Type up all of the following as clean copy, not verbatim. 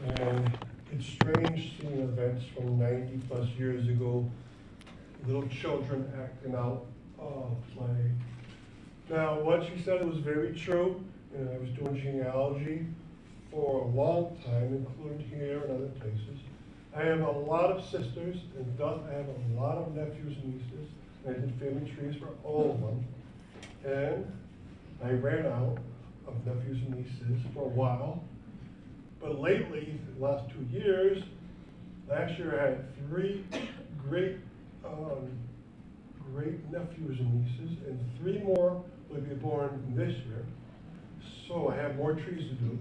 And it's strange seeing events from 90 plus years ago, little children acting out play. Now, what she said was very true, and I was doing genealogy for a long time, including here and other places. I have a lot of sisters, and thus I have a lot of nephews and nieces. I did family trees for all of them. And I ran out of nephews and nieces for a while. But lately, the last 2 years, last year I had 3 great great nephews and nieces, and 3 more will be born this year. So I have more trees to do.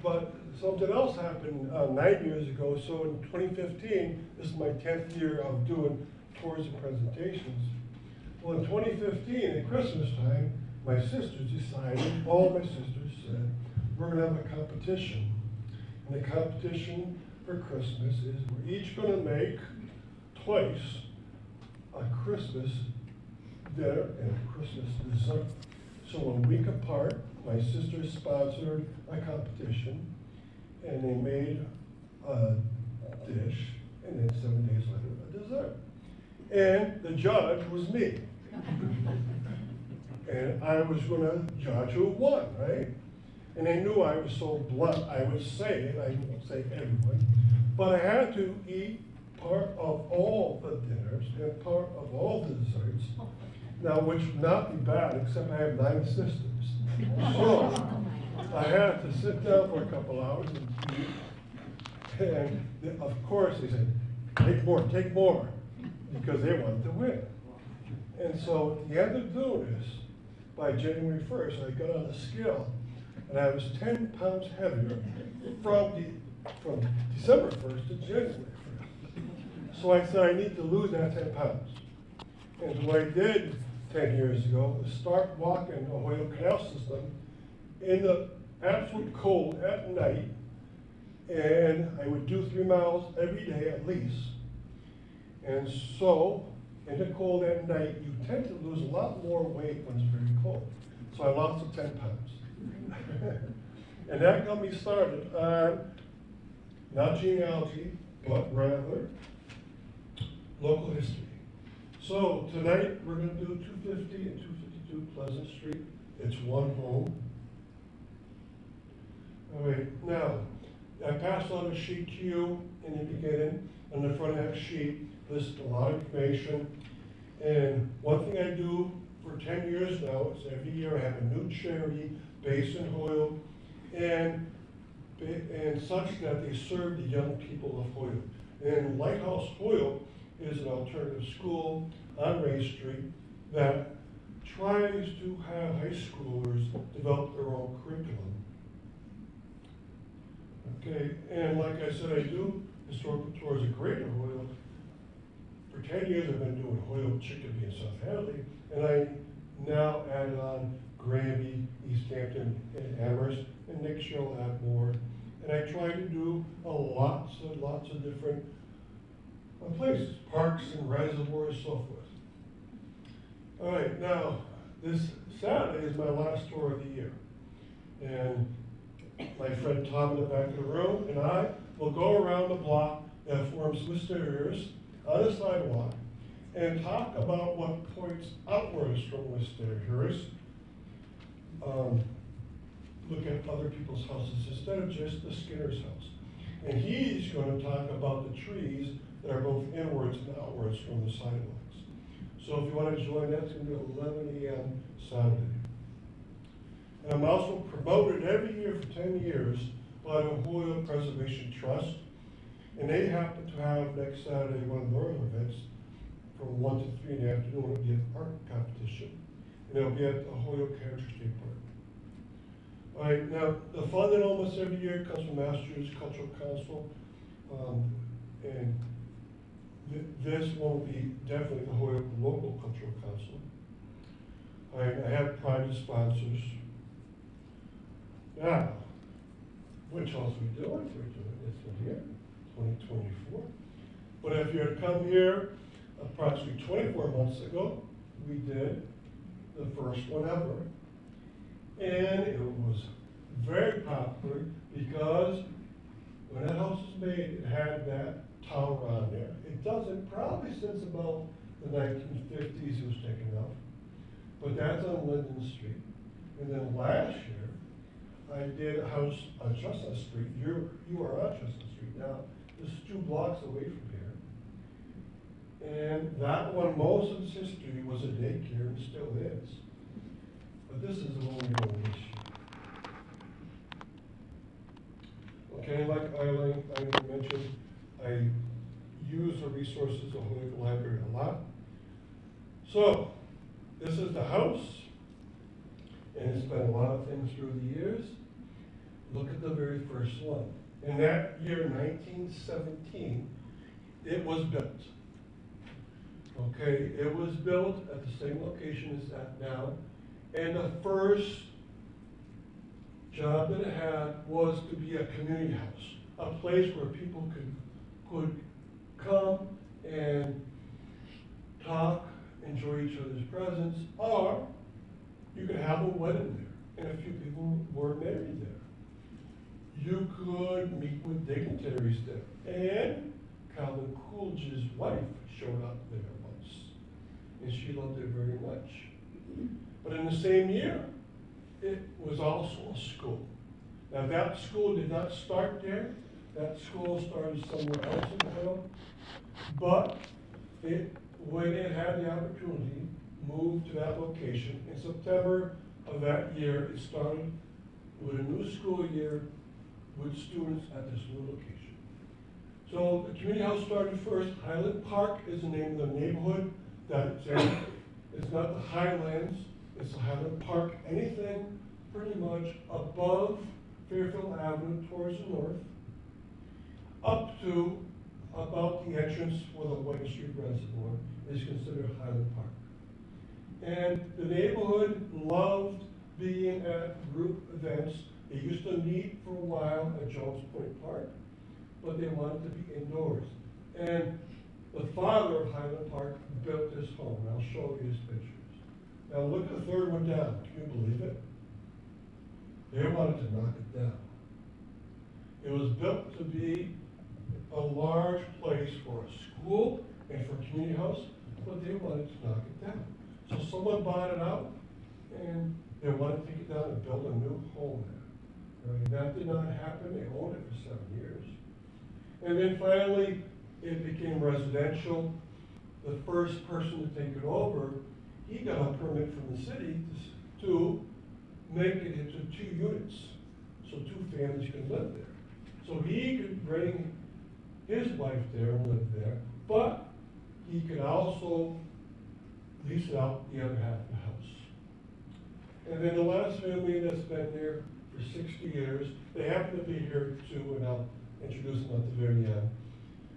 But something else happened 9 years ago. So in 2015, this is my 10th year of doing tours and presentations. Well, in 2015, at Christmas time, my sisters decided, all my sisters said, we're going to have a competition. And the competition for Christmas is we're each going to make twice a Christmas dinner and a Christmas dessert. So a week apart, my sisters sponsored a competition, and they made a dish, and then 7 days later, a dessert. And the judge was me. And I was going to judge who won, right? And they knew I was so blunt, I would say it, I won't say everyone, but I had to eat part of all the dinners and part of all the desserts. Now, which would not be bad, except I have 9 sisters. So, I had to sit down for a couple hours and eat. And of course, they said, take more, because they wanted to win. And so, at the end of doing this, by January 1st, I got on the scale, and I was 10 pounds heavier from December 1st to January 1st. So I said, I need to lose that 10 pounds. And so what I did 10 years ago was start walking the Holyoke Canal System in the absolute cold at night, and I would do 3 miles every day at least. And so, in the cold at night, you tend to lose a lot more weight when it's very cold. So I lost the 10 pounds. And that got me started on not genealogy, but rather local history. So tonight we're going to do 250 and 252 Pleasant Street. It's one home. All right, now I passed on a sheet to you in the beginning. On the front of that sheet lists a lot of information. And one thing I do for 10 years now is every year I have a new charity based in Holyoke and such that they serve the young people of Holyoke. And Lighthouse Holyoke is an alternative school on Ray Street that tries to have high schoolers develop their own curriculum. Okay, and like I said, I do historical tours of Greater Holyoke. For 10 years I've been doing Holyoke, Chicopee, and South Hadley, and I now added on Granby, East Hampton, and Amherst, and next year I'll add more. And I try to do lots of different places, parks and reservoirs, so forth. All right, now, this Saturday is my last tour of the year. And my friend Tom in the back of the room and I will go around the block that forms Mysterious on the sidewalk and talk about what points outwards from Mysterious. Look at other people's houses instead of just the Skinner's house. And he's going to talk about the trees that are both inwards and outwards from the sidewalks. So if you want to join, that's going to be 11 a.m. Saturday. And I'm also promoted every year for 10 years by the Holyoke Preservation Trust. And they happen to have next Saturday one of their events from 1 to 3 in the afternoon. It'll be an art competition. And it'll be at the Holyoke Heritage State Park. All right, now the funding almost every year comes from Massachusetts Cultural Council. And this will be definitely the Holyoke Local Cultural Council. I have private sponsors. Now, which else are we doing? We're doing this one here, 2024. But if you had come here approximately 24 months ago, we did the first one ever. And it was very popular because when that house was made, it had that tower on there. It doesn't, probably since about the 1950s it was taken out. But that's on Linden Street. And then last year, I did a house on Chestnut Street. You are on Chestnut Street now. This is 2 blocks away from here. And that one, most of its history was a daycare and still is. But this is the one we're doing this year. Okay, like I mentioned, I use the resources of Holyoke Library a lot. So, this is the house, and it's been a lot of things through the years. Look at the very first one. In that year, 1917, it was built. Okay, it was built at the same location as that now, and the first job that it had was to be a community house, a place where people could come and talk, enjoy each other's presence, or you could have a wedding there, and a few people were married there. You could meet with dignitaries there, and Calvin Coolidge's wife showed up there once, and she loved it very much. But in the same year, it was also a school. Now that school did not start there. That school started somewhere else in Holyoke. But when it had the opportunity, moved to that location. In September of that year, it started with a new school year with students at this new location. So the community house started first. Highland Park is the name of the neighborhood that it's in. It's not the Highlands, it's the Highland Park. Anything pretty much above Fairfield Avenue towards the north, up to about the entrance for the White Street Reservoir is considered Highland Park. And the neighborhood loved being at group events. They used to meet for a while at Jones Point Park, but they wanted to be indoors. And the father of Highland Park built this home, and I'll show you his pictures. Now look at the third one down. Can you believe it? They wanted to knock it down. It was built to be a large place for a school and for a community house, but they wanted to knock it down. So someone bought it out, and they wanted to take it down and build a new home there. Right? That did not happen. They owned it for 7 years. And then finally, it became residential. The first person to take it over, he got a permit from the city to make it into 2 units, so 2 families could live there. So he could bring his wife there and live there, but he could also lease out the other half of the house. And then the last family that's been there for 60 years, they happen to be here too, and I'll introduce them at the very end.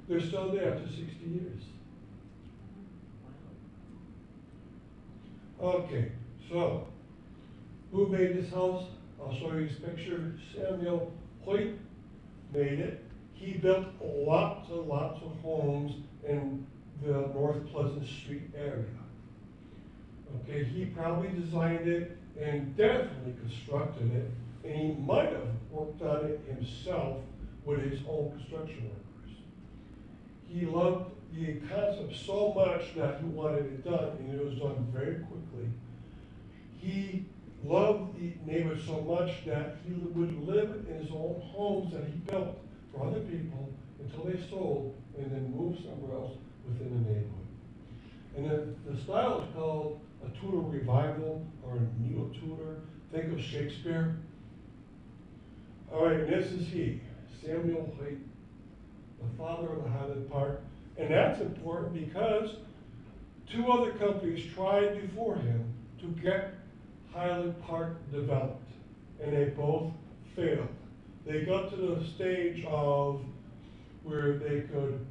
They're still there after 60 years. Okay, so who made this house? I'll show you his picture. Samuel Hoyt made it. He built lots and lots of homes in the North Pleasant Street area. Okay, he probably designed it and definitely constructed it, and he might have worked on it himself with his own construction workers. He loved the concept so much that he wanted it done, and it was done very quickly. He loved the neighborhood so much that he would live in his own homes that he built for other people until they sold and then moved somewhere else within the neighborhood. And then the style is called a Tudor revival or a neo-Tudor. Think of Shakespeare. All right, and this is he, Samuel Hoyt, the father of the Highland Park. And that's important because 2 other companies tried before him to get Highland Park developed, and they both failed. They got to the stage of where they could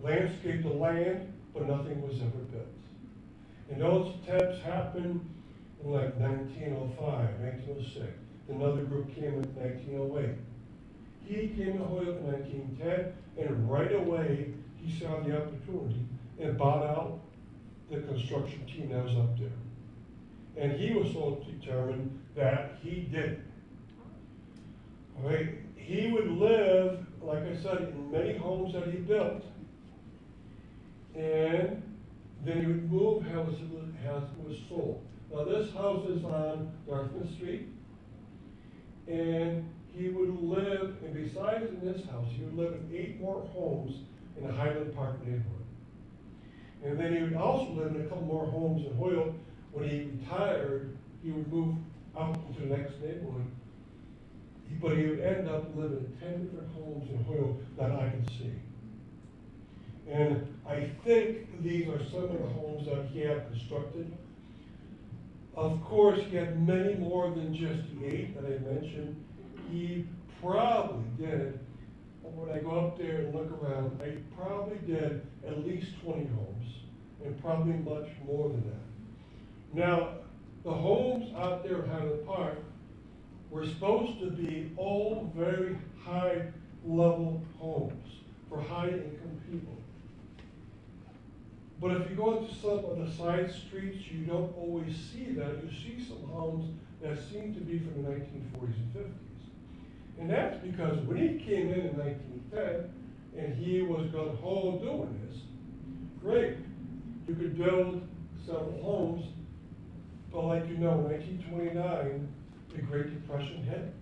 landscape the land, but nothing was ever built. And those attempts happened in like 1905, 1906. Another group came in 1908. He came to Holyoke in 1910, and right away he saw the opportunity and bought out the construction team that was up there. And he was so determined that he did it. Right? He would live, like I said, in many homes that he built. And then he would move house was sold. Now this house is on Dartmouth Street. And he would live, and besides in this house, he would live in 8 more homes in the Highland Park neighborhood. And then he would also live in a couple more homes in Holyoke. When he retired, he would move out into the next neighborhood. But he would end up living in 10 different homes in Holyoke that I could see. And I think these are some of the homes that he had constructed. Of course, he had many more than just the 8 that I mentioned. He probably did, when I go up there and look around, I probably did at least 20 homes, and probably much more than that. Now, the homes out there in Highland Park were supposed to be all very high-level homes for high-income people. But if you go into some of the side streets, you don't always see that. You see some homes that seem to be from the 1940s and 50s. And that's because when he came in 1910, and he was gung-ho doing this, great. You could build several homes, but like you know, 1929, the Great Depression hit.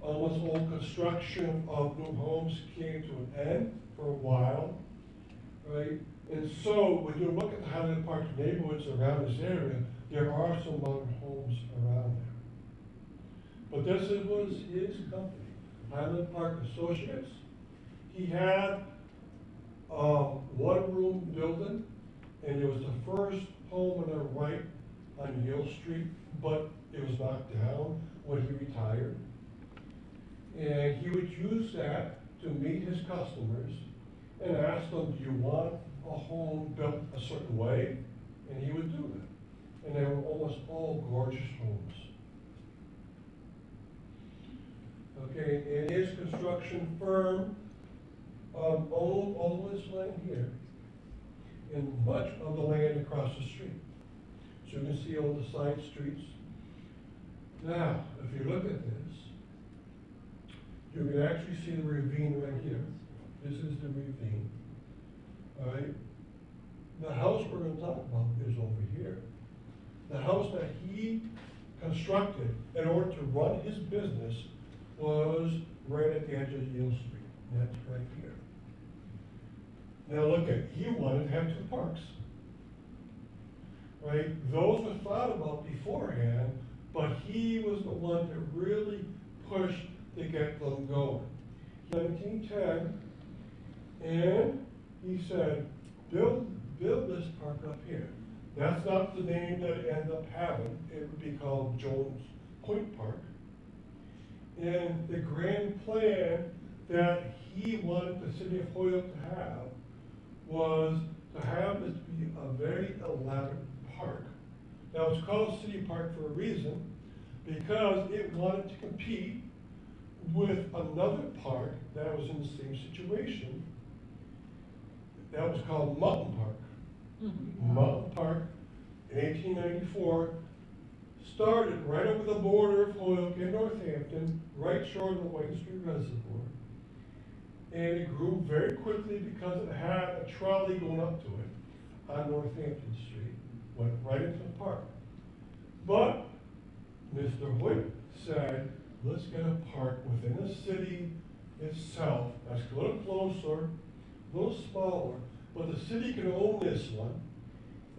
Almost all construction of new homes came to an end for a while. Right? And so when you look at the Highland Park neighborhoods around this area, there are some modern homes around there. But this was his company, Highland Park Associates. He had a one-room building, and it was the first home on the right on Yale Street, but it was knocked down when he retired. And he would use that to meet his customers and ask them, do you want a home built a certain way? And he would do that. And they were almost all gorgeous homes. Okay, and his construction firm owned all this land here and much of the land across the street. So you can see all the side streets. Now, if you look at this, you can actually see the ravine right here. This is the ravine. All right? The house we're going to talk about is over here. The house that he constructed in order to run his business was right at the edge of Yale Street. That's right here. Now look at, he wanted to have 2 parks. Right? Those were thought about beforehand, but he was the one that really pushed to get them going. 1910, and he said, build this park up here. That's not the name that it ended up having. It would be called Jones Point Park. And the grand plan that he wanted the city of Holyoke to have was to have this be a very elaborate park. Now it's called City Park for a reason, because it wanted to compete with another park that was in the same situation. That was called Mountain Park. Mm-hmm. Mountain Park in 1894 started right over the border of Holyoke and Northampton, right short of the White Street Reservoir. And it grew very quickly because it had a trolley going up to it on Northampton Street, went right into the park. But Mr. Hoyt said, let's get a park within the city itself that's a little closer, a little smaller, but the city can own this one,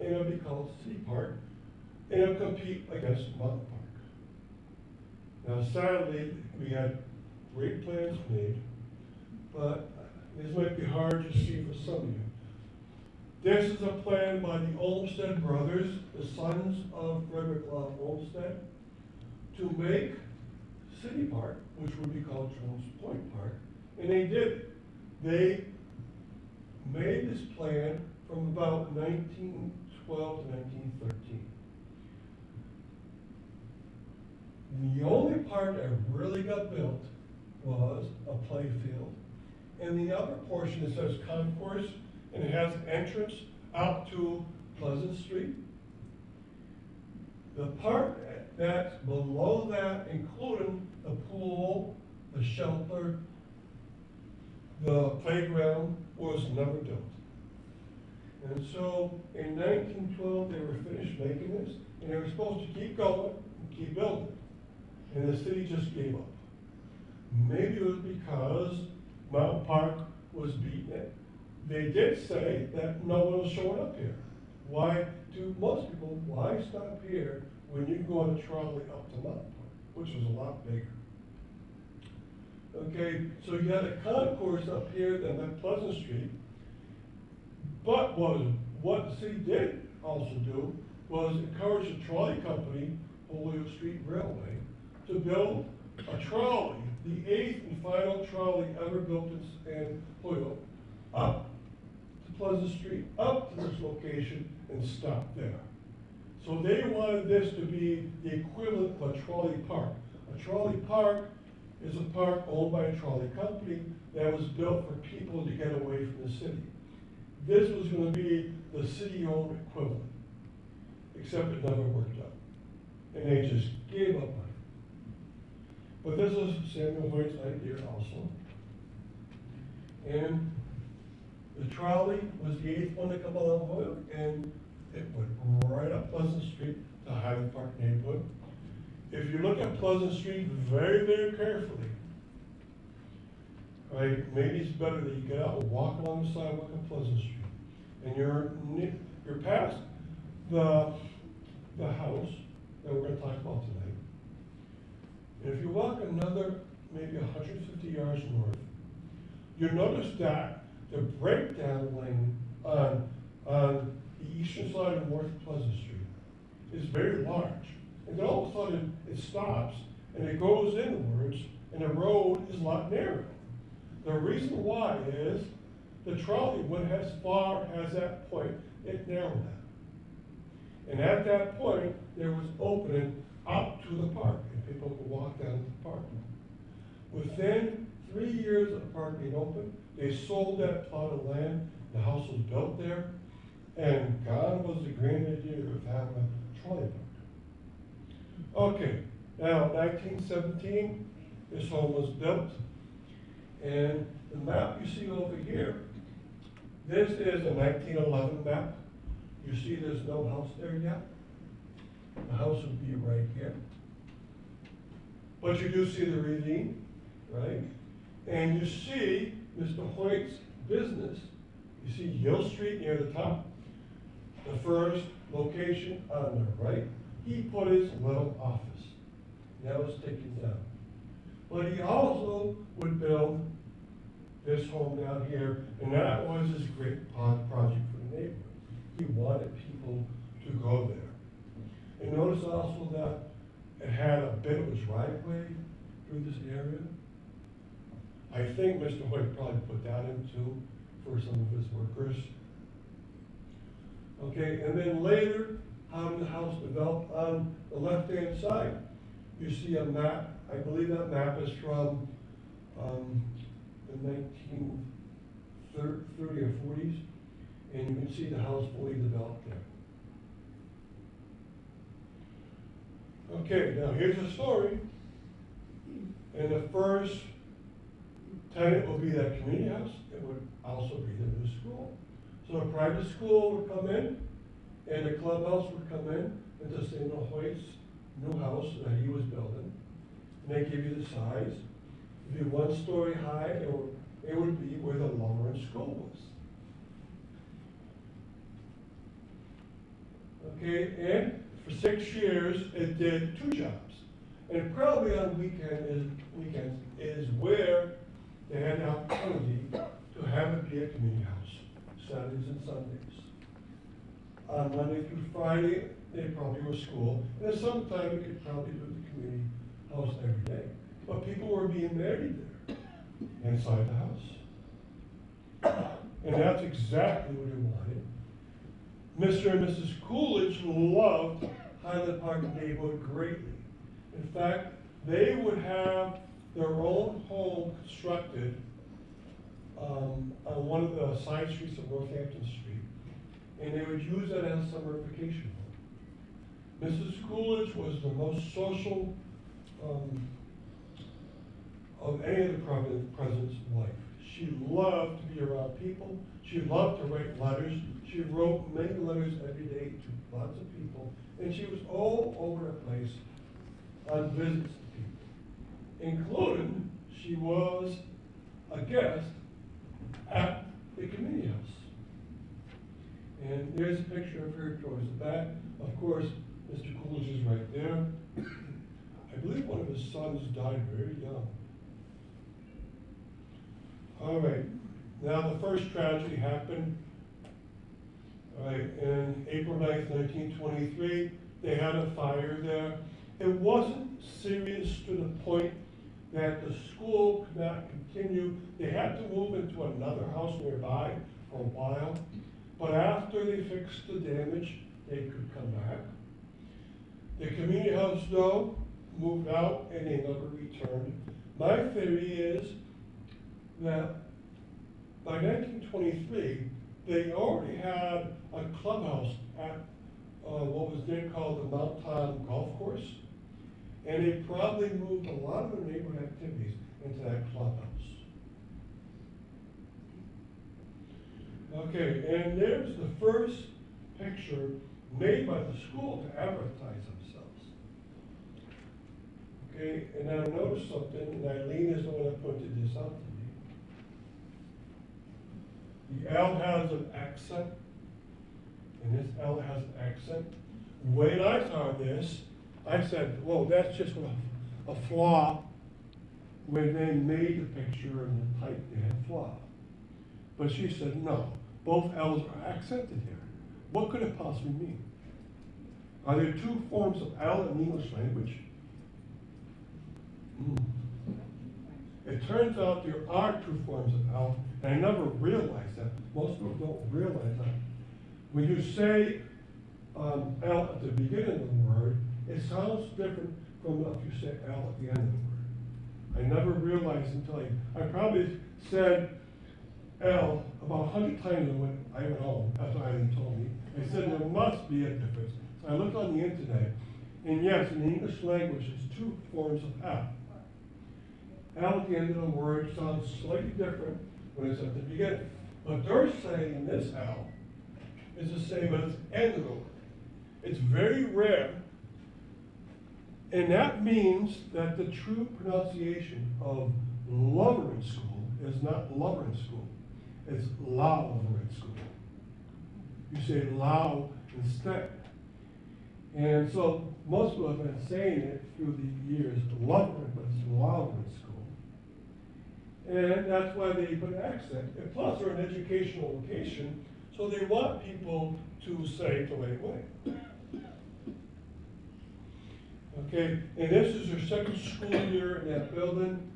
and it'll be called City Park, and it'll compete against Mountain Park. Now sadly, we had great plans made, but this might be hard to see for some of you. This is a plan by the Olmsted brothers, the sons of Frederick Law Olmsted, to make City Park, which would be called Jones Point Park, and they did it. They made this plan from about 1912 to 1913. The only part that really got built was a playfield, and the other portion that says concourse, and it has entrance out to Pleasant Street. The part that's below that, including the pool, the shelter, the playground, was never built. And so in 1912, they were finished making this, and they were supposed to keep going and keep building. And the city just gave up. Maybe it was because Mount Park was beating it. They did say that no one was showing up here. Why, to most people, why stop here when you can go on a trolley up to Mount Park, which was a lot bigger? Okay, so you had a concourse up here, then that Pleasant Street. But what the city did also do was encourage the trolley company, Holyoke Street Railway, to build a trolley, the 8th and final trolley ever built in Holyoke, up to Pleasant Street, up to this location, and stop there. So they wanted this to be the equivalent of a trolley park. A trolley park is a park owned by a trolley company that was built for people to get away from the city. This was going to be the city-owned equivalent, except it never worked out. And they just gave up on it. But this was Samuel Hoyt's idea also. And the trolley was the 8th one to come along Holyoke, and it went right up Pleasant Street to Highland Park neighborhood. If you look at Pleasant Street very, very carefully, right, maybe it's better that you get out and walk along the sidewalk of Pleasant Street. And you're past the house that we're going to talk about tonight. And if you walk another maybe 150 yards north, you'll notice that the breakdown lane on the eastern side of North Pleasant Street is very large. And then all of a sudden it stops and it goes inwards and the road is a lot narrow. The reason why is the trolley went as far as that point, it narrowed that. And at that point, there was opening out to the park, and people could walk down to the park. Within 3 years of the park being open, they sold that plot of land, the house was built there, and gone was the grand idea of having a trolley park. Okay, now 1917, this home was built, and the map you see over here, this is a 1911 map. You see there's no house there yet. The house would be right here. But you do see the ravine, right? And you see Mr. Hoyt's business. You see Hill Street near the top. The first location on the right, he put his little office. That was taken down. But he also would build this home down here, and that was his great project for the neighborhood. He wanted people to go there. And notice also that it had a bit of a driveway through this area. I think Mr. Hoyt probably put that in too for some of his workers. Okay, and then later, how did the house develop? On the left-hand side, you see a map. I believe that map is from the 1930 or 40s, and you can see the house fully developed there. Okay, now here's the story. And the first tenant will be that community house. It would also be the new school. So a private school would come in, and the clubhouse would come in into Samuel Hoyt's new house that he was building. And they give you the size. It'd be 1 story high. It would be where the Lawrence School was. Okay, and for 6 years, it did 2 jobs. And probably on weekends is where they had the opportunity to have it be a community house, Saturdays and Sundays. On Monday through Friday, they probably were school. And then sometime you could probably do the community house every day. But people were being married there, inside the house. And that's exactly what he wanted. Mr. and Mrs. Coolidge loved Highland Park neighborhood greatly. In fact, they would have their own home constructed on one of the side streets of Northampton Street, and they would use that as a summer vacation Mrs. Coolidge was the most social of any of the president's life. She loved to be around people. She loved to write letters. She wrote many letters every day to lots of people. And she was all over the place on visits to people, including she was a guest at the committee house. And there's a picture of her towards the back. Of course, Mr. Coolidge is right there. I believe one of his sons died very young. All right, now the first tragedy happened in April 9th, 1923. They had a fire there. It wasn't serious to the point that the school could not continue. They had to move into another house nearby for a while. But after they fixed the damage, they could come back. The community house, though, moved out and they never returned. My theory is that by 1923, they already had a clubhouse at what was then called the Mount Tom Golf Course. And they probably moved a lot of the neighborhood activities into that clubhouse. Okay, and there's the first picture made by the school to advertise themselves. Okay, and now notice something, and Eileen is the one that pointed this out to me. The L has an accent, and this L has an accent. When I saw this, I said, whoa, that's just a flaw. When they made the picture and the type, they had flaw. But she said, no, both L's are accented here. What could it possibly mean? Are there two forms of L in the English language? It turns out there are two forms of L, and I never realized that. Most people don't realize that. When you say L at the beginning of the word, it sounds different from if you say L at the end of the word. I never realized until I probably said L about 100 times when I went home, after Eileen told me. I said there must be a difference. So I looked on the internet, and yes, in the English language, there's two forms of L. L at the end of the word sounds slightly different when it's at the beginning. But they're saying this L is the same as the end of the word. It's very rare, and that means that the true pronunciation of lover in school is not lover in school. It's lover in school. You say low instead. And so most people have been saying it through the years, lover, but it's lover in school. And that's why they put an accent. And plus, they're an educational location, so they want people to say it the right way. Okay, and this is their second school year in that building.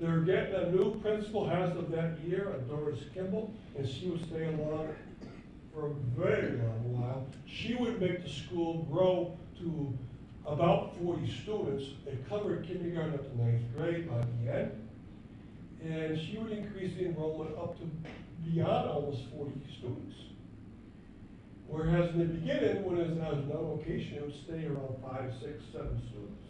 They're getting a new principal as of that year, Doris Kimball, and she would stay along for a very long while. She would make the school grow to about 40 students. It covered kindergarten up to 9th grade by the end. And she would increase the enrollment up to beyond almost 40 students. Whereas in the beginning, when it was no location, it would stay around 5, 6, 7 students.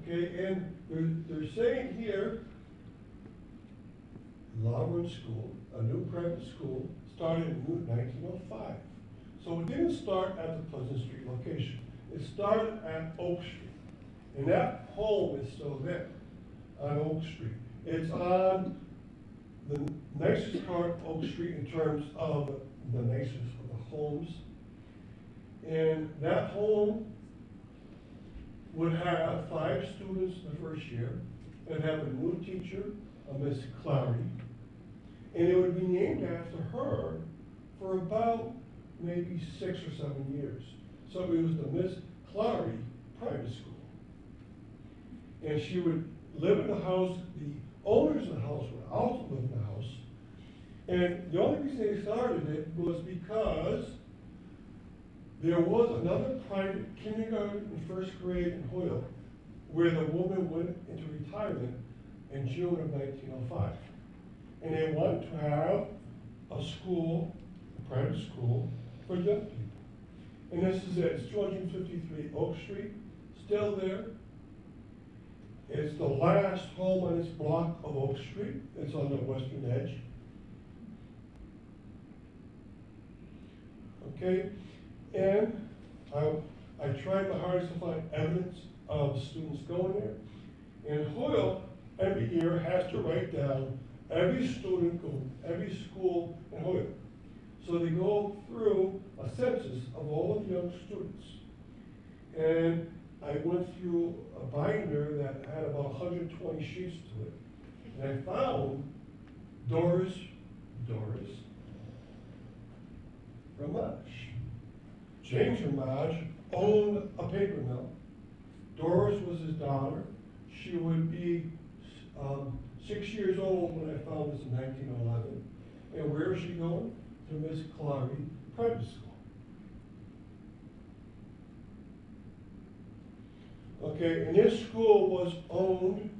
Okay, and they're saying here, Lauren School, a new private school, started in 1905. So it didn't start at the Pleasant Street location. It started at Oak Street. And that home is still there on Oak Street. It's on the nicest part of Oak Street in terms of the nicest of the homes. And that home would have 5 students the first year. It would have a new teacher, a Miss Clary, and it would be named after her for about maybe 6 or 7 years. So it was the Miss Clary Private School. And she would live in the house. The owners of the house would also live in the house. And the only reason they started it was because there was another private kindergarten and first grade in Holyoke where the woman went into retirement in June of 1905. And they wanted to have a school, a private school for young people. And this is it. It's 253 Oak Street, still there. It's the last home on this block of Oak Street. It's on the western edge. Okay, and I tried my hardest to find evidence of students going there. And Holyoke every year has to write down every student going, every school in Holyoke. So they go through a census of all of the young students. And I went through a binder that had about 120 sheets to it. And I found Doris Ramage. James Ramage owned a paper mill. Doris was his daughter. She would be 6 years old when I found this in 1911. And where is she going? To Miss Clary Private School. Okay, and this school was owned,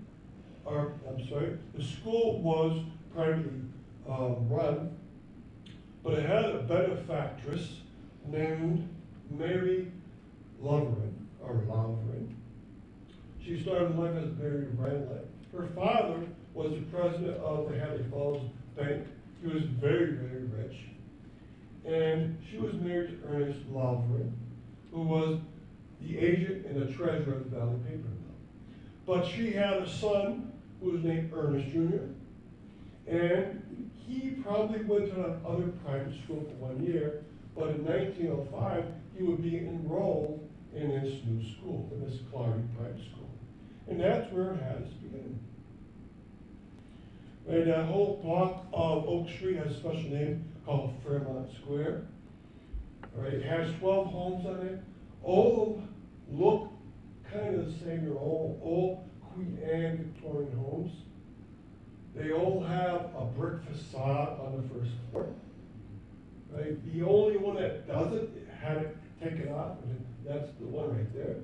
or I'm sorry, the school was privately run, but it had a benefactress named Mary Loverin. She started life as Mary Randlett. Her father was the president of the Hadley Falls Bank. He was very, very rich. And she was married to Ernest Loverin, who was the agent and the treasurer of the Valley Paper Mill. But she had a son who was named Ernest Jr., and he probably went to another private school for 1 year, but in 1905, he would be enrolled in this new school, in this Clary Private School. And that's where it had its beginning. And that whole block of Oak Street has a special name called Fairmont Square. All right, it has 12 homes on it. All of them look kind of the same. They're all Queen Anne Victorian homes. They all have a brick facade on the first floor. Right? The only one that doesn't had it taken off, and that's the one right there.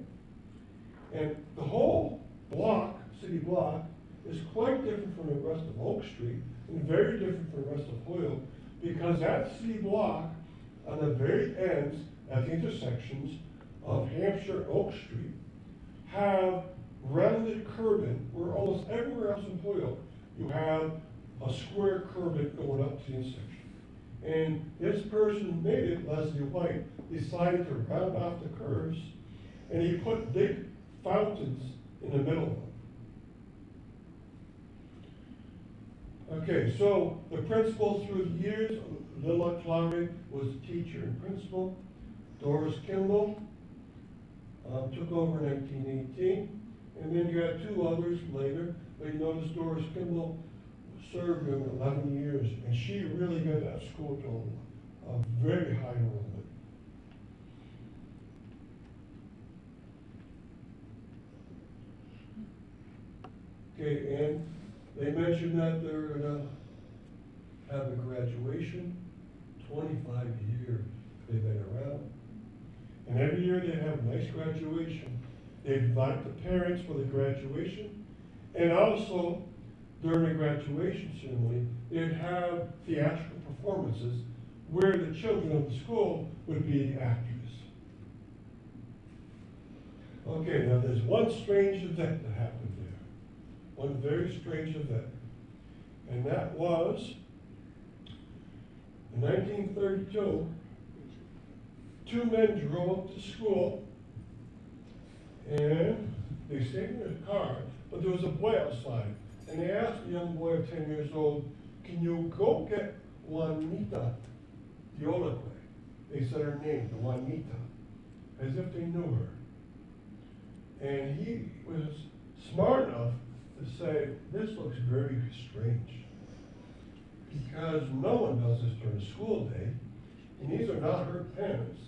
And the whole block, city block, is quite different from the rest of Oak Street and very different from the rest of Holyoke, because that city block on the very ends at the intersections of Hampshire and Oak Street have rounded curbing, where almost everywhere else in Holyoke you have a square curbing going up to the intersection. And this person made it, Leslie White, decided to round off the curves, and he put big fountains in the middle of them. Okay, so the principal through the years, Lilla Clary was the teacher and principal. Doris Kimball took over in 1918, and then you had two others later. But you notice Doris Kimball served him 11 years, and she really got that school to a very high enrollment. Okay, and they mentioned that they're going to have a graduation. 25 years they've been around. And every year they have a nice graduation. They invite the parents for the graduation. And also, during the graduation ceremony, they'd have theatrical performances where the children of the school would be the actors. Okay, now there's one strange event that happened there. One very strange event. And that was, in 1932, two men drove up to school, and they stayed in their car, but there was a boy outside. And they asked a young boy of 10 years old, "Can you go get Juanita Diolaque?" They said her name, Juanita, as if they knew her. And he was smart enough to say, "This looks very strange, because no one does this during school day, and these are not her parents."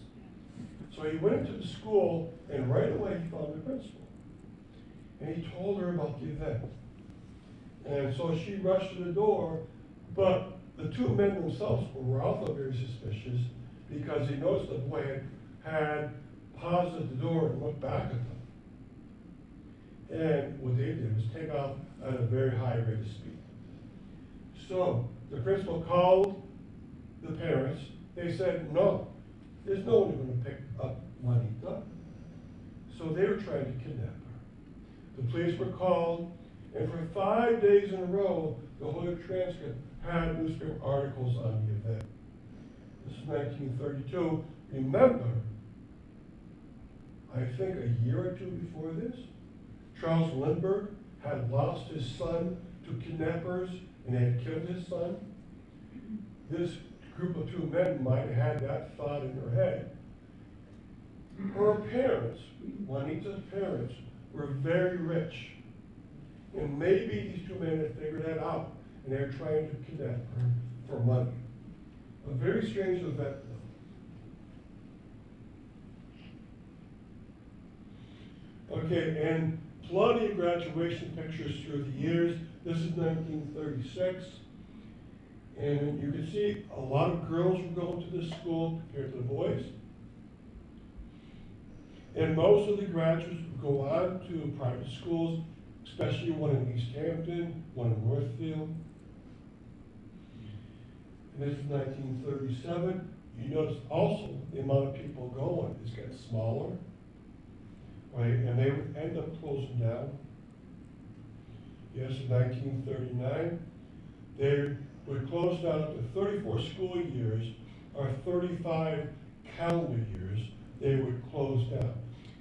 So he went to the school, and right away he found the principal. And he told her about the event. And so she rushed to the door, but the two men themselves were also very suspicious, because he noticed the boy had paused at the door and looked back at them. And what they did was take off at a very high rate of speed. So the principal called the parents They said, no, there's no one going to pick up Juanita. So they were trying to kidnap her. The police were called, and for 5 days in a row, the Holyoke Transcript had newspaper articles on the event. This is 1932. Remember, I think a year or two before this, Charles Lindbergh had lost his son to kidnappers and had killed his son. This group of two men might have had that thought in their head. Her parents, Juanita's parents, were very rich. And maybe these two men had figured that out, and they're trying to kidnap her for money. A very strange event, though. Okay, and plenty of graduation pictures through the years. This is 1936. And you can see a lot of girls were going to this school compared to the boys. And most of the graduates would go on to private schools, especially one in East Hampton, one in Northfield. And this is 1937. You notice also the amount of people going is getting smaller, right? And they would end up closing down. Yes, in 1939, they would close down up to 34 school years or 35 calendar years. They would close down.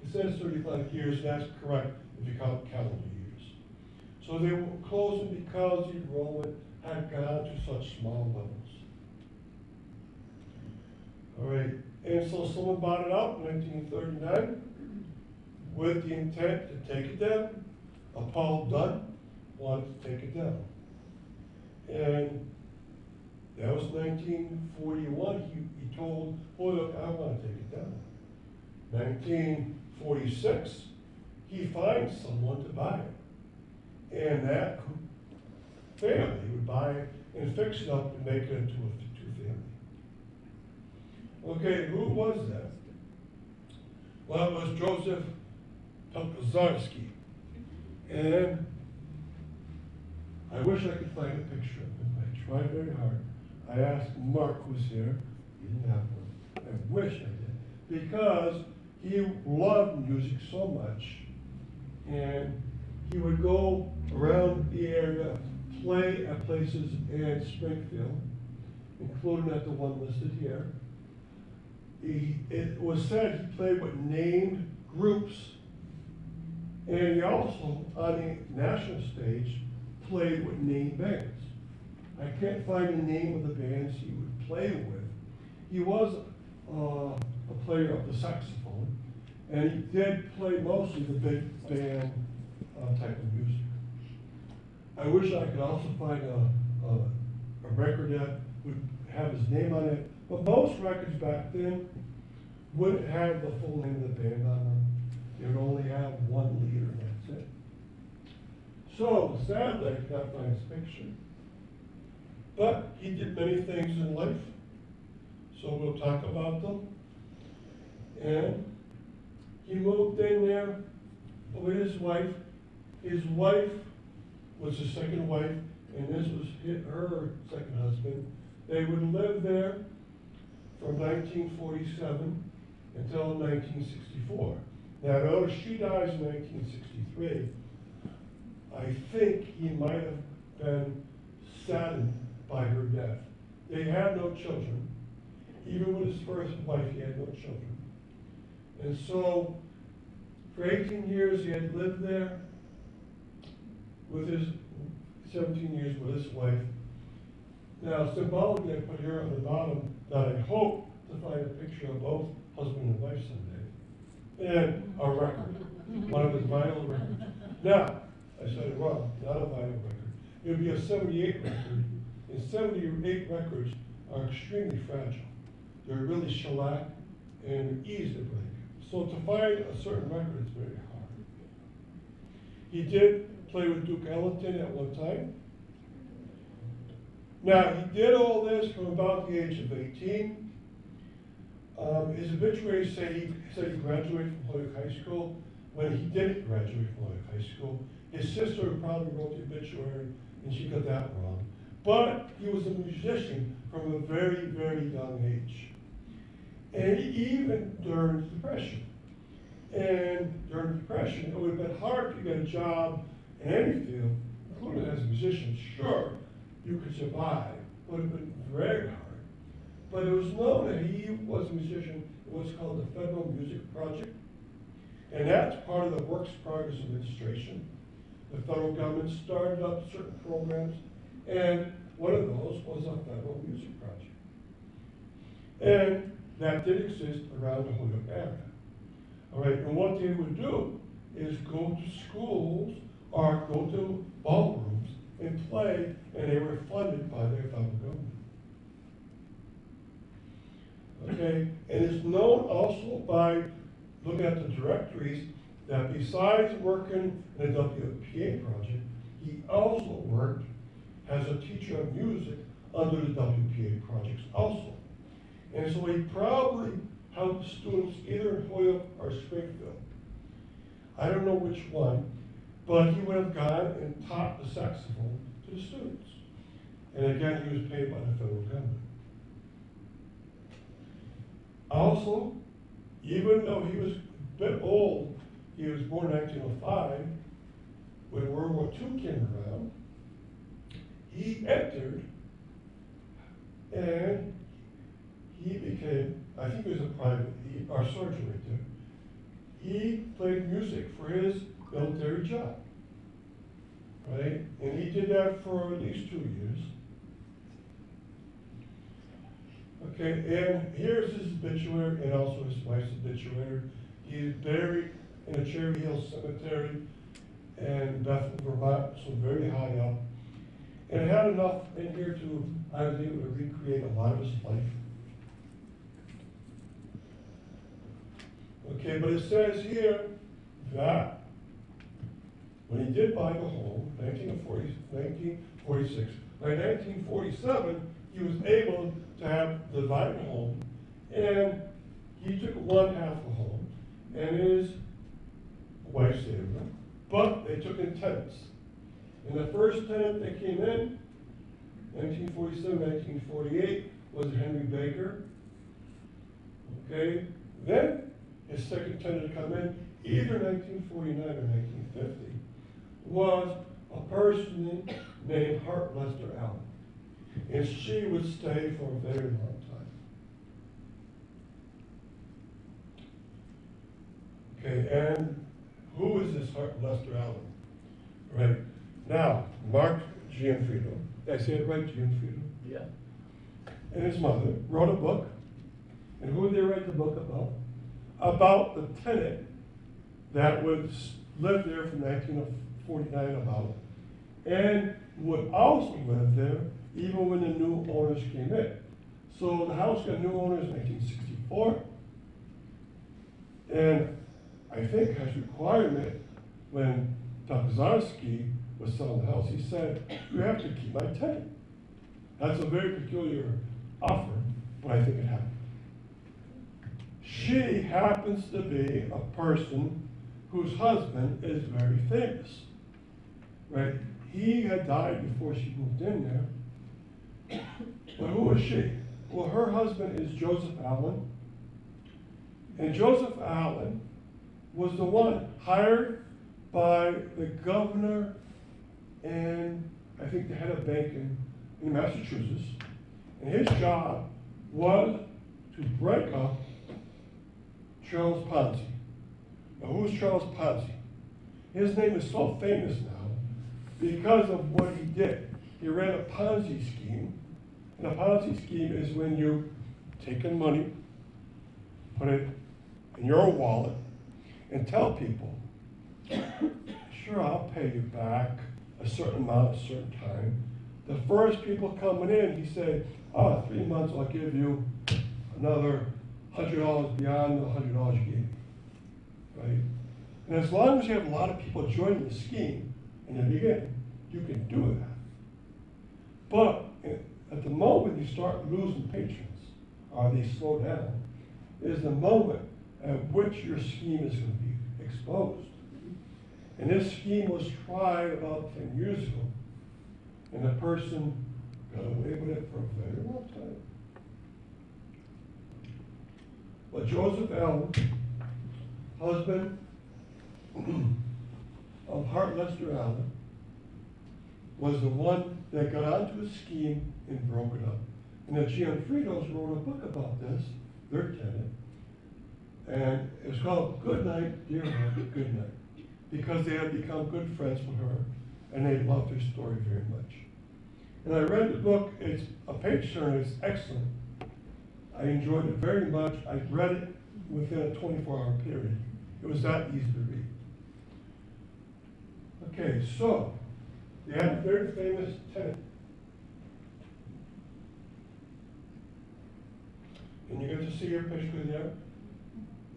It says 35 years, that's correct if you count calendar years. So they were closing because the enrollment had gone to such small levels. All right, and so someone bought it out in 1939 with the intent to take it down. Paul Dunn wanted to take it down. And that was 1941. He told Holyoke, I want to take it down. 1946, he finds someone to buy it. And that family would buy it and fix it up and make it into a two-family. Okay, who was that? Well, it was Joseph Pelkazarski. And I wish I could find a picture of him. I tried very hard. I asked Mark, who's here. He didn't have one. I wish I did. Because he loved music so much. And he would go around the area, play at places in Springfield, including at the one listed here. It was said he played with named groups. And he also, on the national stage, played with named bands. I can't find the name of the bands he would play with. He was a player of the saxophone, and he did play mostly the big band type of music. I wish I could also find a record that would have his name on it, but most records back then wouldn't have the full name of the band on them. They would only have one leader, and that's it. So, sadly, I cannot find his picture. But he did many things in life, so we'll talk about them. And he moved in there with his wife. His wife was his second wife, and this was her second husband. They would live there from 1947 until 1964. Now, notice she dies in 1963. I think he might have been saddened by her death. They had no children. Even with his first wife, he had no children. And so, for 18 years, he had lived there with his 17 years with his wife. Now, symbolically, I put here on the bottom that I hope to find a picture of both husband and wife someday. And a record, one of his vinyl records. Now, I said it wrong, not a vinyl record. It would be a 78 record, and 78 records are extremely fragile. They're really shellac and easy to break. So to find a certain record is very hard. He did play with Duke Ellington at one time. Now, he did all this from about the age of 18. His obituary said he graduated from Holyoke High School. When he didn't graduate from Holyoke High School, his sister probably wrote the obituary, and she got that wrong. But he was a musician from a very, very young age. And even during the Depression. And during the Depression, it would have been hard to get a job in any field, including as a musician. Sure, you could survive, but it would have been very hard. But it was known that he was a musician in what's called the Federal Music Project. And that's part of the Works Progress Administration. The federal government started up certain programs, and one of those was a Federal Music Project. And that did exist around the Holyoke area. All right, and what they would do is go to schools or go to ballrooms and play, and they were funded by their federal government. Okay, and it's known also by looking at the directories that besides working in the WPA project, he also worked as a teacher of music under the WPA projects also. And so he probably helped students either in Holyoke or Springfield. I don't know which one, but he would have gone and taught the saxophone to the students. And again, he was paid by the federal government. Also, even though he was a bit old, he was born in 1905, when World War II came around, he entered and he became, I think he was a private, our sergeant right there. He played music for his military job, right? And he did that for at least 2 years. Okay, and here's his obituary and also his wife's obituary. He is buried in a Cherry Hill Cemetery in Bethel, Vermont, so very high up. And it had enough in here to, I was able to recreate a lot of his life. Okay, but it says here that when he did buy the home, 1946, by 1947, he was able to have the divided home, and he took one half of the home, and his wife stayed with him, but they took in tenants. And the first tenant that came in, 1947, 1948, was Henry Baker. Okay, then his second tenant to come in, either 1949 or 1950, was a person named Hart Lester Allen. And she would stay for a very long time. Okay, and who is this Hart Lester Allen? Right. Now, Mark Gianfrido, did I say it right, Gianfrido? Yeah. And his mother wrote a book. And who did they write the book about? About the tenant that would live there from 1949 about, and would also live there even when the new owners came in. So the house got new owners in 1964, and I think as requirement, when Takazarski was selling the house, he said, you have to keep my tenant. That's a very peculiar offer, but I think it happened. She happens to be a person whose husband is very famous, right? He had died before she moved in there. But who is she? Well, her husband is Joseph Allen. And Joseph Allen was the one hired by the governor and I think the head of banking in Massachusetts. And his job was to break up Charles Ponzi. Now, who's Charles Ponzi? His name is so famous now because of what he did. He ran a Ponzi scheme. And a Ponzi scheme is when you take in money, put it in your wallet, and tell people, sure, I'll pay you back a certain amount at a certain time. The first people coming in, he said, 3 months, I'll give you another $100 beyond the $100 you gave me, right? And as long as you have a lot of people joining the scheme in the beginning, you can do that. But at the moment you start losing patrons, or they slow down, is the moment at which your scheme is going to be exposed. And this scheme was tried about 10 years ago. And the person got away with it for a very long time. But Joseph Allen, husband of Hart Lester Allen, was the one that got onto a scheme and broke it up. And the Gianfridos wrote a book about this, their tenant, and it was called Good Night, Dear Heart, Good Night, because they had become good friends with her, and they loved her story very much. And I read the book. It's a page turner. It's excellent. I enjoyed it very much. I read it within a 24-hour period. It was that easy to read. Okay, so they had a very famous tenant. And you get to see your picture there.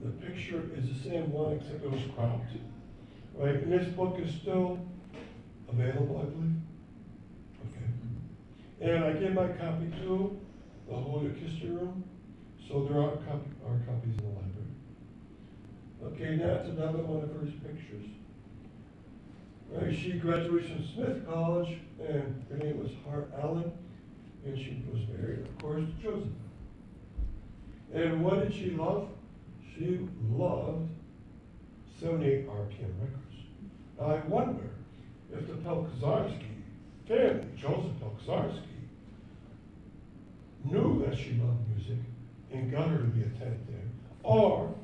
The picture is the same one except it was cropped. Right? And this book is still available, I believe. Okay. And I gave my copy to the Holyoke History Room, so there are copies in the library. Okay, now it's another one of her pictures. Right, she graduated from Smith College, and her name was Hart Allen, and she was married, of course, to Joseph. And what did she love? She loved 78 RPM records. Now I wonder if the Pelkazarski family, Joseph Pelkazarski, knew that she loved music and got her to be a tenant there, or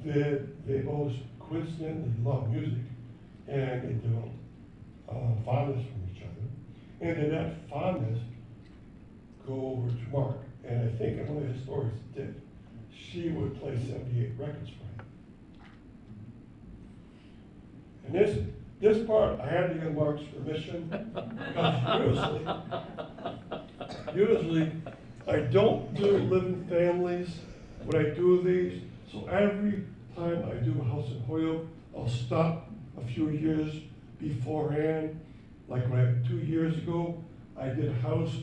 did they both coincidentally love music and they developed fondness from each other, and did that fondness go over to Mark? And I think in one of his stories it did. She would play 78 records for him. And this part, I had to get Mark's permission, because usually I don't do living families when I do these, so every time I do a house in Holyoke, I'll stop a few years beforehand. Like when 2 years ago, I did a house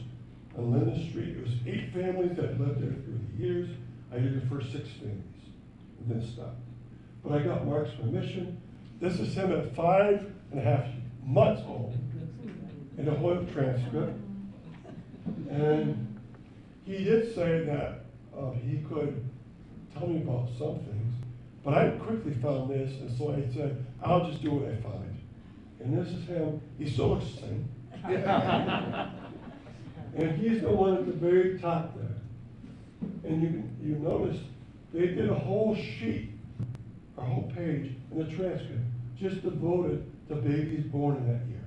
on Linden Street. It was 8 families that lived there through the years. I did the first 6 families and then stopped. But I got Mark's permission. This is him at 5.5 months old in the Holyoke transcript. And he did say that he could tell me about some things, but I quickly found this, and so I said, I'll just do what I find. And this is him. He still looks the same. And he's the one at the very top there. And you notice they did a whole sheet, a whole page in the transcript, just devoted to babies born in that year.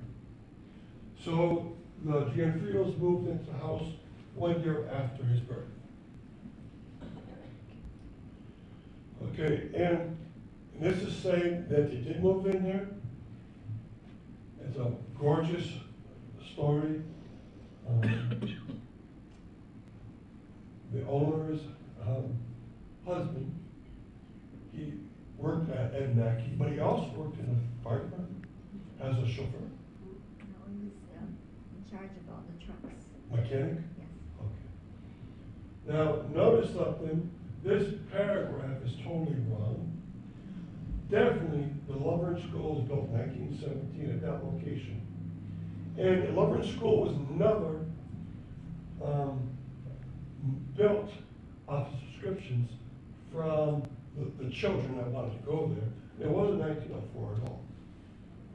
So the Gianfridos moved into the house 1 year after his birth. Okay, and this is saying that they did move in there. It's a gorgeous story. The owner's husband, he worked at Ed Mackey, but he also worked in the fire department as a chauffeur. No, he was in charge of all the trucks. Mechanic? Yes. Okay. Now, notice something. This paragraph is totally wrong. Definitely, the Lovern School was built in 1917 at that location. And the Lovern School was never built off subscriptions from the children that wanted to go there. It wasn't 1904 at all.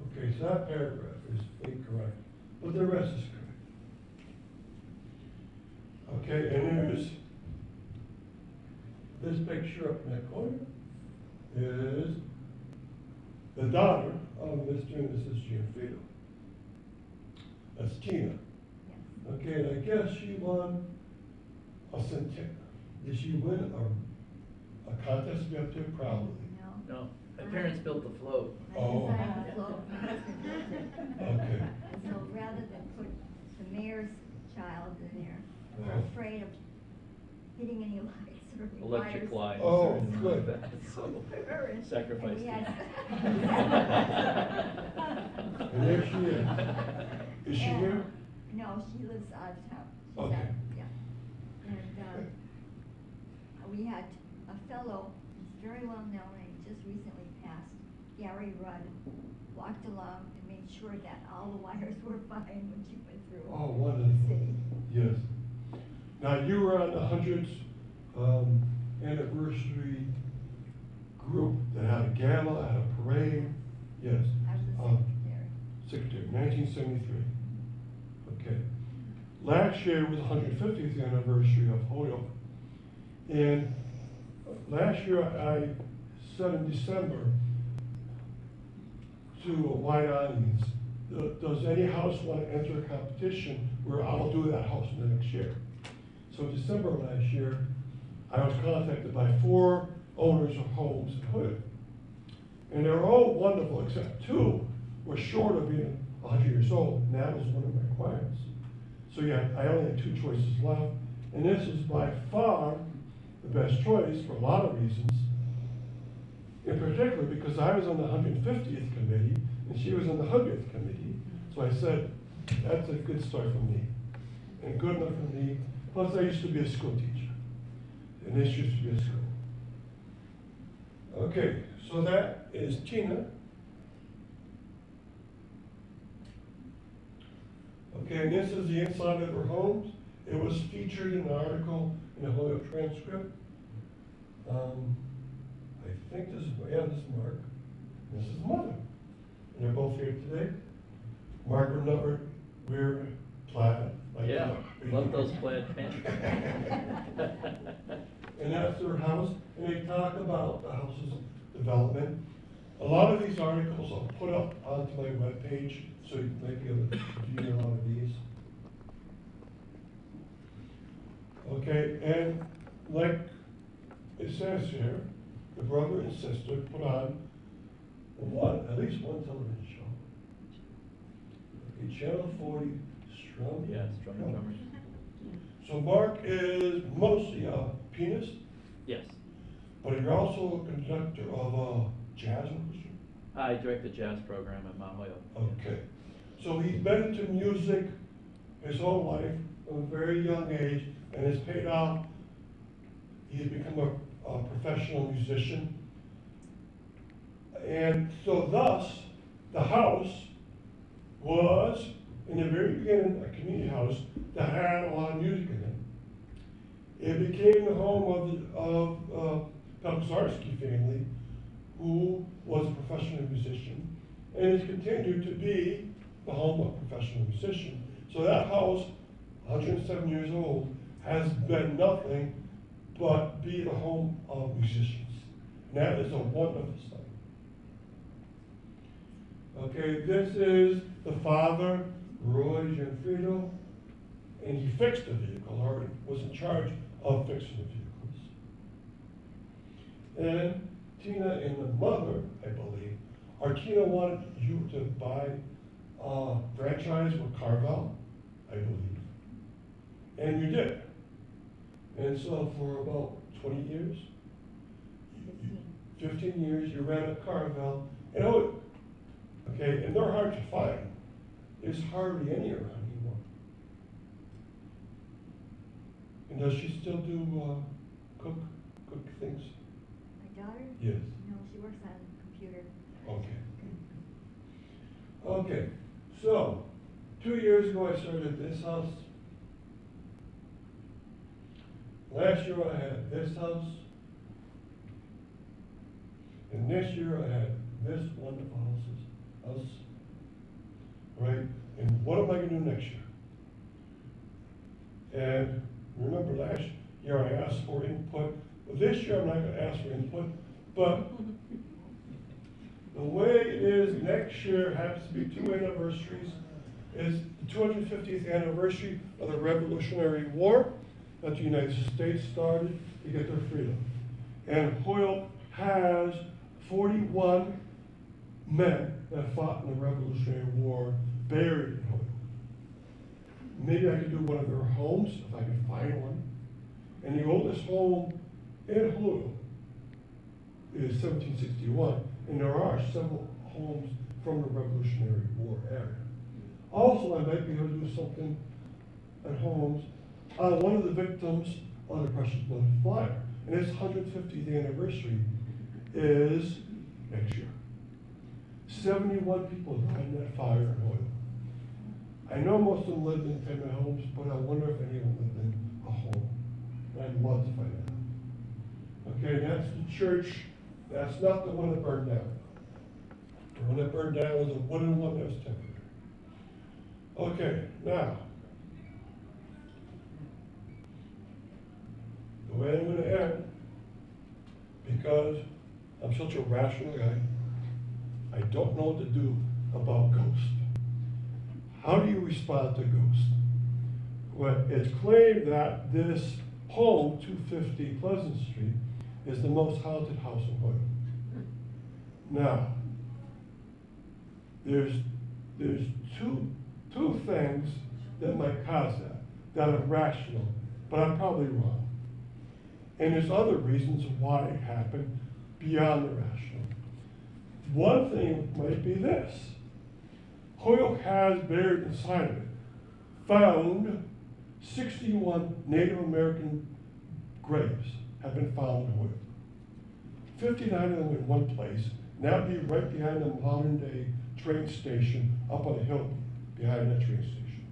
Okay, so that paragraph is incorrect, but the rest is correct. Okay, and there's this picture up in that corner is the daughter of Mr. and Mrs. Gianfrido. That's Tina. Yes. Okay, and I guess she won a centennial. Did she win a contest to be up there? Probably. No. No, my parents built the float. Oh. I designed the float, my husband built it. Okay. And so rather than put the mayor's child in there, we're Uh-huh. afraid of hitting any lights or any Electric wires. lines Oh, or anything good. like that, so We're in- sacrifice. and we had- And there she is. Is she And- here? No, she lives out of town. She's Okay. out- Yeah. And we had a fellow, who's very well known, and he just recently passed, Gary Rudd walked along and made sure that all the wires were fine when she went through Oh, the wonderful. city. Yes. Now, you were on the 100th anniversary group that had a gala, had a parade. Yes. I was the Um, secretary. Secretary, 1973. Okay. Last year was the 150th anniversary of Holyoke. And last year I said in December to a wide audience, does any house want to enter a competition where I'll do that house in the next year? So December last year, I was contacted by 4 owners of homes in Holyoke. And they're all wonderful, except 2 were short of being 100 years old, and that was one of my requirements. So yeah, I only had 2 choices left, and this is by far the best choice for a lot of reasons. In particular, because I was on the 150th committee, and she was on the 100th committee. So I said, that's a good start for me, and good enough for me. Plus, I used to be a school teacher, and this used to be a school. Okay, so that is Tina. Okay, and this is the inside of her homes. It was featured in an article in the Holyoke transcript. I think this is Mark. This is Mother. And they're both here today. Mark would never wear plaid. Like Yeah, that. love those plaid pants. And that's their house, and they talk about the house's development. A lot of these articles I'll put up onto my webpage, so you might be able to view a lot of these. Okay, and like it says here, the brother and sister put on at least one television show. Okay, Channel 40, Strum. Yeah, Strummer Drummers. So Mark is mostly a pianist, Yes. but you're also a conductor of a jazz orchestra. I direct the jazz program at Mount Holyoke. Okay. So he's been into music his whole life from a very young age, and has paid off. He's become a professional musician. And so thus, the house was, in the very beginning, a community house that had a lot of music in it. It became the home of Pelkazarski family, who was a professional musician, and has continued to be the home of a professional musician. So that house, 107 years old, has been nothing but be the home of musicians. And that is a wonderful thing. Okay, this is the father, Roy Gianfrido, and he fixed the vehicle, or was in charge of fixing the vehicles. And Tina and the mother, I believe, or Tina wanted you to buy a franchise with Carvel, I believe. And you did. And so for about 20 years, 15 years, you ran a Carvel in Holyoke. Okay, and they're hard to find. There's hardly any around anymore. And does she still do cook things? My daughter? Yes. No, she works on a computer. Okay. Okay, so 2 years ago I started this house. Last year I had this house. And this year I had this wonderful house. Right? And what am I going to do next year? And remember last year I asked for input. Well, this year I'm not going to ask for input, but the way it is next year happens to be 2 anniversaries. Is the 250th anniversary of the Revolutionary War that the United States started to get their freedom. And Holyoke has 41 men that fought in the Revolutionary War buried in Holyoke. Maybe I could do one of their homes if I could find one. And the oldest home in Holyoke is 1761, and there are several homes from the Revolutionary War area. Also, I might be able to do something at homes. One of the victims of the Precious Blood Flyer, and its 150th anniversary is next year. 71 people died in that fire in Holyoke. I know most of them lived in tenement homes, but I wonder if anyone lived in a home. I'd love to find out. Okay, that's the church. That's not the one that burned down. The one that burned down was a wooden one that was temporary. Okay, now, the way I'm going to end, because I'm such a rational guy, I don't know what to do about ghosts. How do you respond to ghosts? Well, it's claimed that this home, 250 Pleasant Street, is the most haunted house in Holyoke. Now, there's two things that might cause that are rational, but I'm probably wrong. And there's other reasons why it happened beyond the rational. One thing might be this. Holyoke has buried inside of it, found 61 Native American graves have been found in Holyoke. 59 of them in one place, and that would be right behind the modern day train station up on the hill behind that train station.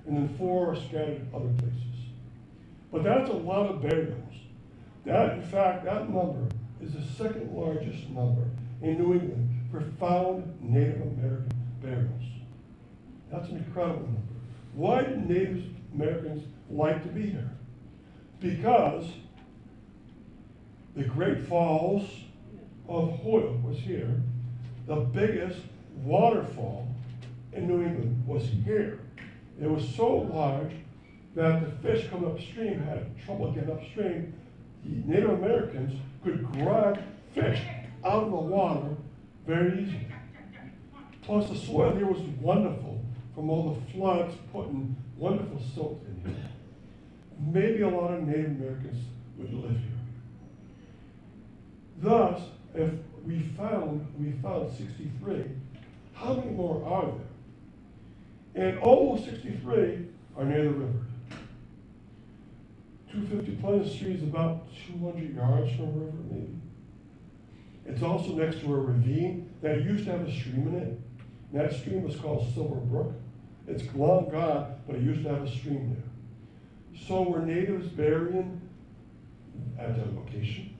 And then 4 are scattered other places. But that's a lot of burials. That, in fact, that number is the second largest number in New England for found Native American burials. That's an incredible number. Why do Native Americans like to be here? Because the Great Falls of Holyoke was here. The biggest waterfall in New England was here. It was so large that the fish coming upstream had trouble getting upstream. The Native Americans could grab fish out of the water very easily. Plus the soil here was wonderful from all the floods putting wonderful silt in here. Maybe a lot of Native Americans would live here. Thus, if we found 63, how many more are there? And all those 63 are near the river. 250 Pleasant Street is about 200 yards from a river, maybe. It's also next to a ravine that used to have a stream in it. And that stream was called Silver Brook. It's long gone, but it used to have a stream there. So were natives burying at that location?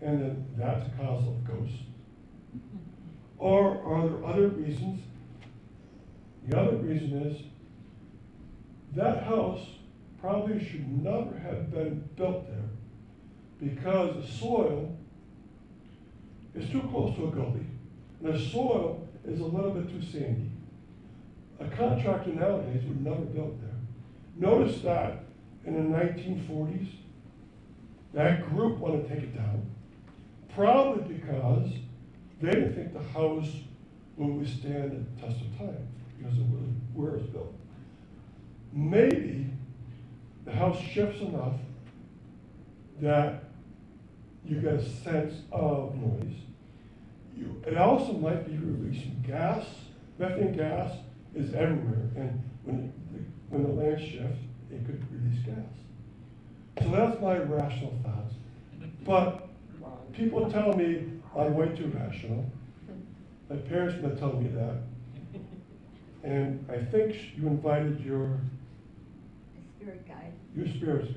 And then that's a cause of ghosts. Or are there other reasons? The other reason is that house probably should never have been built there because the soil is too close to a gully. And the soil is a little bit too sandy. A contractor nowadays would never build there. Notice that in the 1940s, that group wanted to take it down, probably because they didn't think the house would withstand the test of time because of where it was built. Maybe the house shifts enough that you get a sense of noise. It also might be releasing gas. Methane gas is everywhere, and when the land shifts, it could release gas. So that's my rational thoughts. But people tell me I'm way too rational. My parents have been telling me that. And I think you invited your Spirit guide. spirits guide.